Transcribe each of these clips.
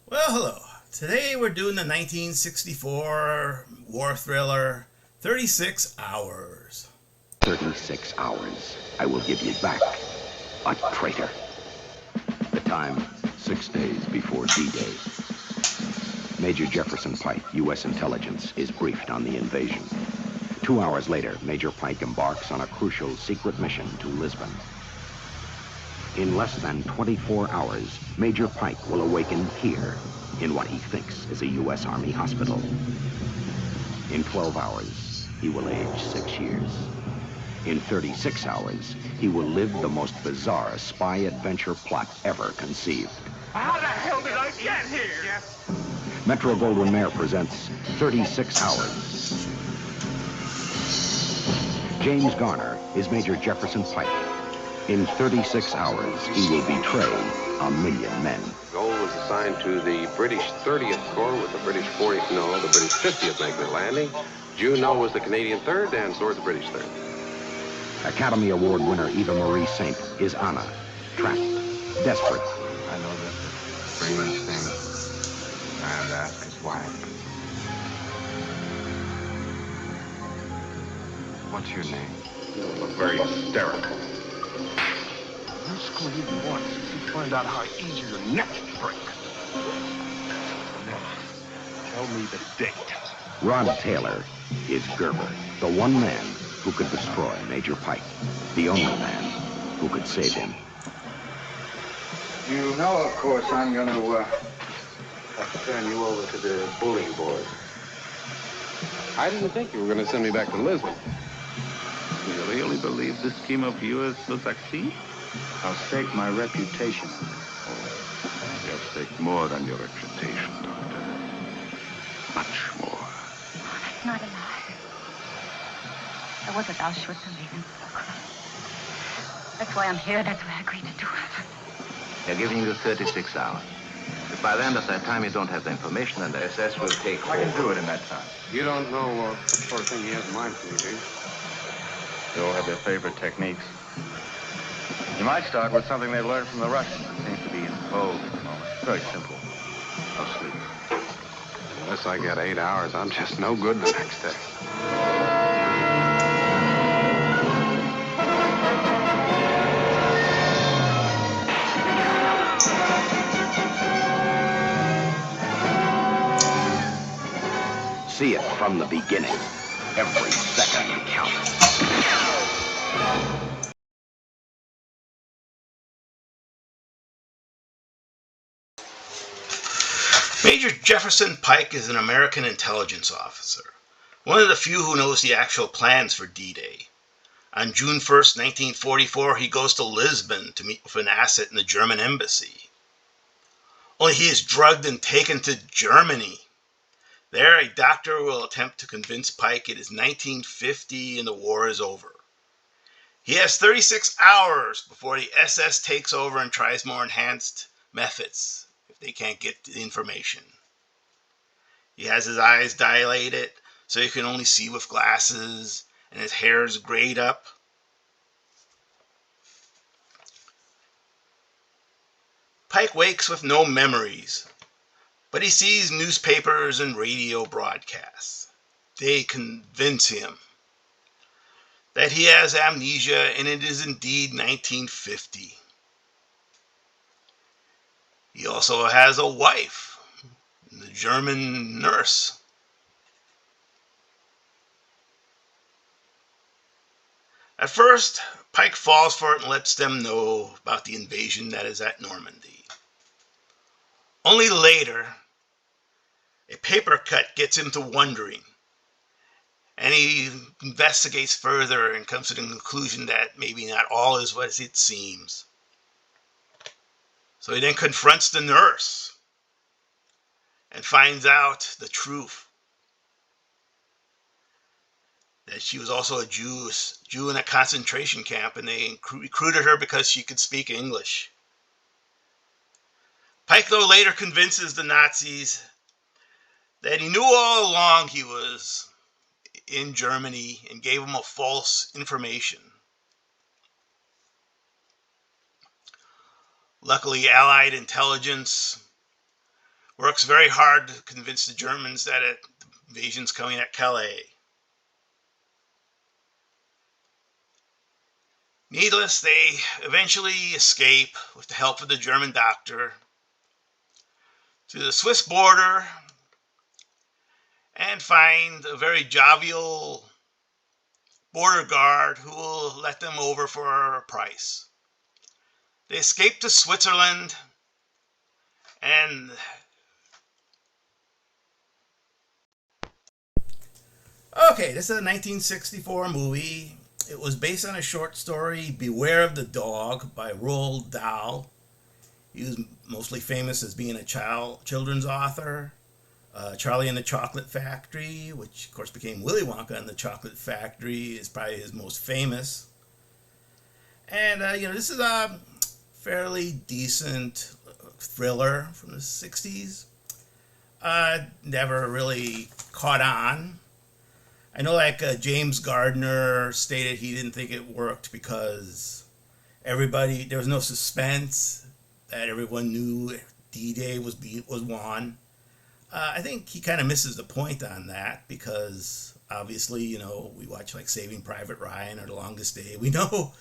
Well, hello. Today we're doing the 1964 war thriller 36 Hours. 36 hours. I will give you back. A traitor. The time, 6 days before D-Day. Major Jefferson Pike, U.S. Intelligence, is briefed on the invasion. 2 hours later, Major Pike embarks on a crucial secret mission to Lisbon. In less than 24 hours, Major Pike will awaken here, in what he thinks is a U.S. Army hospital. In 12 hours, he will age 6 years. In 36 hours, he will live the most bizarre spy adventure plot ever conceived. How the hell did I get here? Metro-Goldwyn-Mayer presents 36 Hours. James Garner is Major Jefferson Pike. In 36 hours, he will betray 1,000,000 men. Goal was assigned to the British 30th Corps with the British 40th, no, the British 50th making the landing. Juno was the Canadian 3rd, and so was the British 3rd. Academy Award winner Eva Marie Saint is Anna, trapped, desperate. I know that Freeman's thing. I have to ask his wife. What's your name? You look very hysterical. Let's go even once to find out how easy your next break. Now, tell me the date. Rod Taylor is Gerber, the one man who could destroy Major Pike, the only man who could save him. You know, of course, I'm going to have to turn you over to the bullying board. I didn't think you were going to send me back to Lisbon. Do you really believe this scheme of yours will succeed? I'll stake my reputation on it. You have staked more than your reputation, Doctor. Much more. That's not a lie. I was at Auschwitz and Regensburg. That's why I'm here. That's why I agreed to do it. They're giving you 36 hours. If by the end of that time you don't have the information, then the SS will take I hold. can do it in that time. You don't know what sort of thing he has in mind for me, do you? They all have their favorite techniques. You might start with something they've learned from the Russians. It seems to be in vogue at the moment. Very simple. No sleep. Unless I get 8 hours, I'm just no good the next day. See it from the beginning. Every second counts. Major Jefferson Pike is an American intelligence officer, one of the few who knows the actual plans for D-Day. On June 1st, 1944, he goes to Lisbon to meet with an asset in the German embassy. Only he is drugged and taken to Germany. There, a doctor will attempt to convince Pike it is 1950 and the war is over. He has 36 hours before the SS takes over and tries more enhanced methods if they can't get the information. He has his eyes dilated so he can only see with glasses, and his hair is grayed up. Pike wakes with no memories, but he sees newspapers and radio broadcasts. They convince him that he has amnesia and it is indeed 1950. He also has a wife, the German nurse. At first, Pike falls for it and lets them know about the invasion that is at Normandy. Only later, a paper cut gets him to wondering, and he investigates further and comes to the conclusion that maybe not all is what it seems. So he then confronts the nurse and finds out the truth, that she was also a Jew in a concentration camp, and they recruited her because she could speak English. Pike, though, later convinces the Nazis that he knew all along he was in Germany and gave them a false information. Luckily, Allied intelligence works very hard to convince the Germans that the invasion's coming at Calais. Needless, they eventually escape with the help of the German doctor to the Swiss border and find a very jovial border guard who will let them over for a price. They escape to Switzerland, and okay, this is a 1964 movie. It was based on a short story, Beware of the Dog, by Roald Dahl. He was mostly famous as being a children's author. Charlie and the Chocolate Factory, which of course became Willy Wonka and the Chocolate Factory, is probably his most famous. And, this is a fairly decent thriller from the 60s. Never really caught on. I know James Gardner stated he didn't think it worked because there was no suspense, that everyone knew D-Day was won. I think he kind of misses the point on that because obviously, we watch Saving Private Ryan or The Longest Day. We know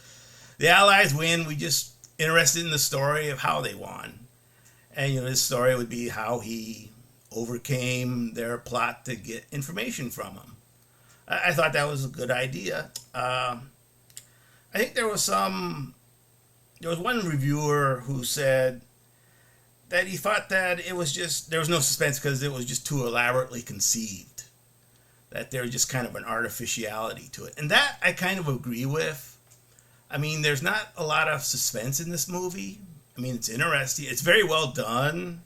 the Allies win. We just interested in the story of how they won. And, this story would be how he overcame their plot to get information from him. I thought that was a good idea. I think there was one reviewer who said that he thought that there was no suspense because it was just too elaborately conceived. That there was just kind of an artificiality to it. And that I kind of agree with. I mean, there's not a lot of suspense in this movie. I mean, it's interesting. It's very well done.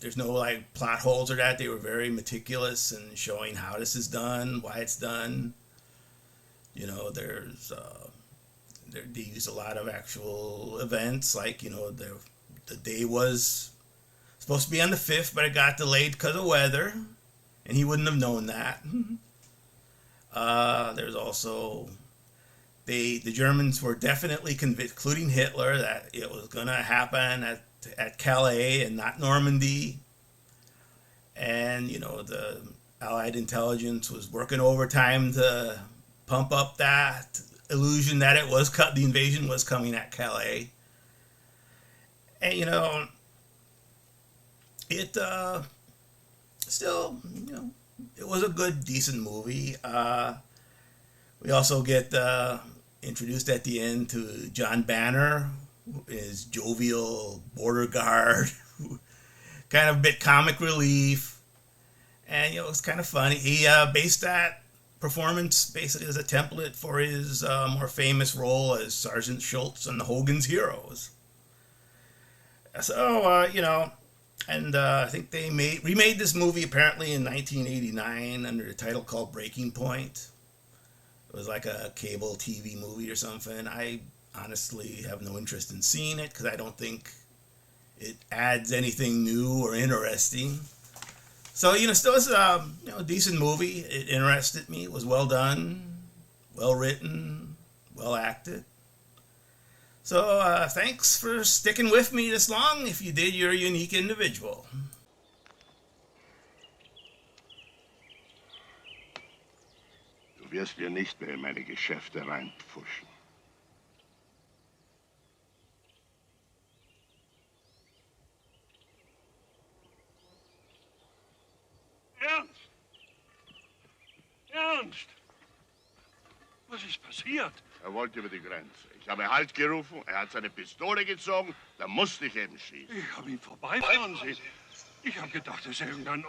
There's no plot holes or that. They were very meticulous in showing how this is done, why it's done. They use a lot of actual events, the day was supposed to be on the 5th, but it got delayed because of weather, and he wouldn't have known that. There's also the Germans were definitely convinced, including Hitler, that it was going to happen at Calais and not Normandy. And, the Allied intelligence was working overtime to pump up that illusion that the invasion was coming at Calais. And, it still, it was a good, decent movie. We also get introduced at the end to John Banner, his jovial border guard, kind of a bit comic relief, and it's kind of funny. He based that performance basically as a template for his more famous role as Sergeant Schultz on the Hogan's Heroes. So and I think they remade this movie apparently in 1989 under a title called Breaking Point. It was like a cable TV movie or something. I honestly have no interest in seeing it because I don't think it adds anything new or interesting. So, still it's a decent movie. It interested me. It was well done, well written, well acted. So, thanks for sticking with me this long. If you did, you're a unique individual. Du wirst mir nicht mehr in meine Geschäfte reinpfuschen. Ernst? Ernst? Was ist passiert? Er wollte über die Grenze. Ich habe Halt gerufen, er hat seine Pistole gezogen, da musste ich eben schießen. Ich habe ihn vorbeifahren sehen. Ich habe gedacht, es ist irgendein